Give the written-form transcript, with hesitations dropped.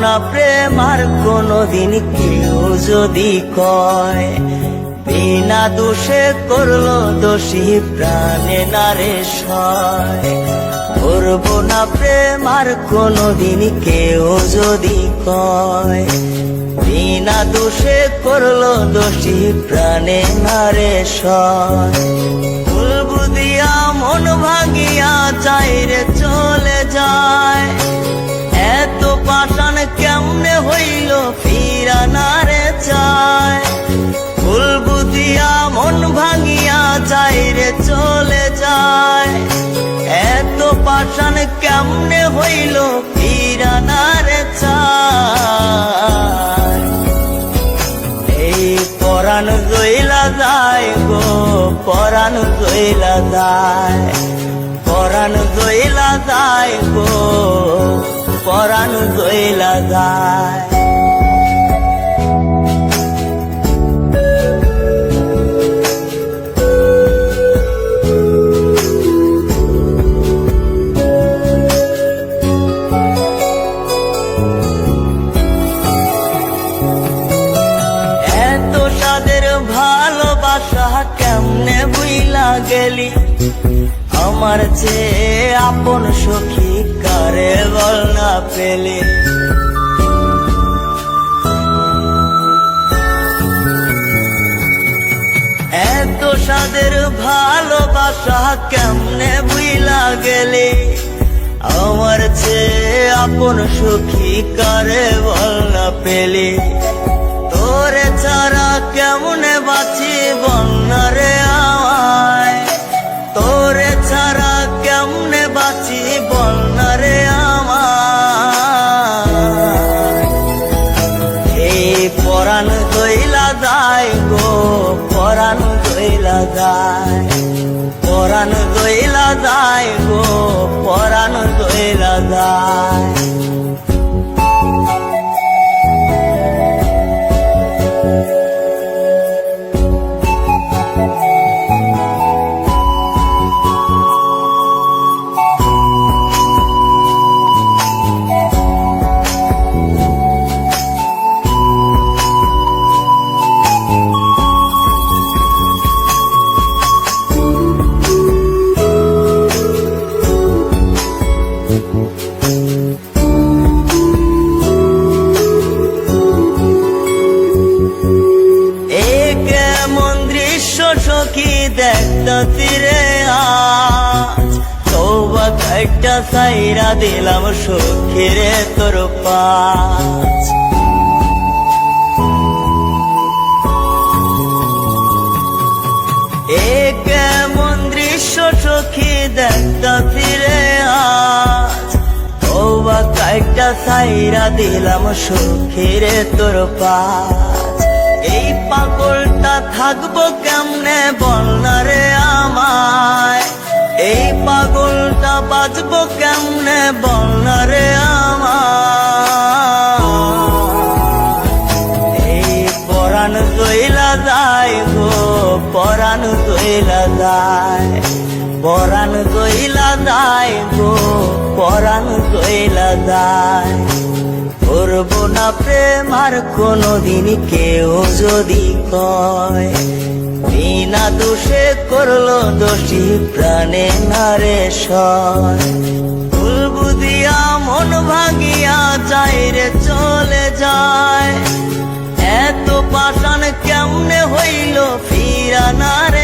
না প্রেম আর কোনদিন কেউ যদি কয়, বিনা দোষে করলো দোষী প্রাণে নারে সয়। করবো না প্রেম আর কোনদিন কেউ যদি কয়, বিনা দোষে করলো দোষী প্রাণে নারে সয়। ভুল বুঝিয়া মন ভাঙিয়া চাইরে চলে যায়, এত পাষাণ কেমনে হইল ফিরা নারে চায়। ভুল বুঝিয়া মন ভাঙিয়া চাইরে চলে যায়, এত পাষাণ কেমনে হইল ফিরা নারে চায়। এই পরাণ জইলা যায় গো, পরাণ জইলা যায়, পরাণ জইলা যায় গো, পরাণ জইলা যায়। এত সাদের ভালোবাসা কেমনে বুইলা গেলি, আমার চেয়ে আপন সখী কারে বল না পেলি। এত সাদের ভালোবাসা কেমনে বুইলা গেলি, আমার চেয়ে আপন সখী কারে বল না পেলি। তোরে ছাড়া কেমনে বাঁচি বল না রে আমায়, তোরে ছাড়া কেমনে বাঁচি বল না রে আমায়। এই পরাণ জইলা যায় গো, পরাণ জইলা যায়, পরাণ জইলা যায় গো, পরাণ জইলা যায়। সখী দেখতা ফিরে আজ, তওবা কাইটা সাইরা দিলাম সখীরে তোর পাশ। এ কেমন দৃশ্য সখী দেখতা ফিরে আজ, তওবা কাইটা সাইরা দিলাম সখীরে তোর পাশ। এই পাগলটা থাকবো কেমনে বল না রে আমায়, এই পাগলটা বাঁচবো কেমনে বল না রে আমায়। এই পরাণ জইলা যায় গো, পরাণ জইলা যায়, পরাণ জইলা যায় গো, পরাণ জইলা যায়। করবো না প্রেম আর কোনদিন কেউ যদি কয়, বিনা দোষে করলো দোষী প্রাণে নারে সয়। ভুল বুঝিয়া মন ভাঙিয়া চাইরে চলে যায়, এত পাষাণ কেমনে হইল ফিরা নারে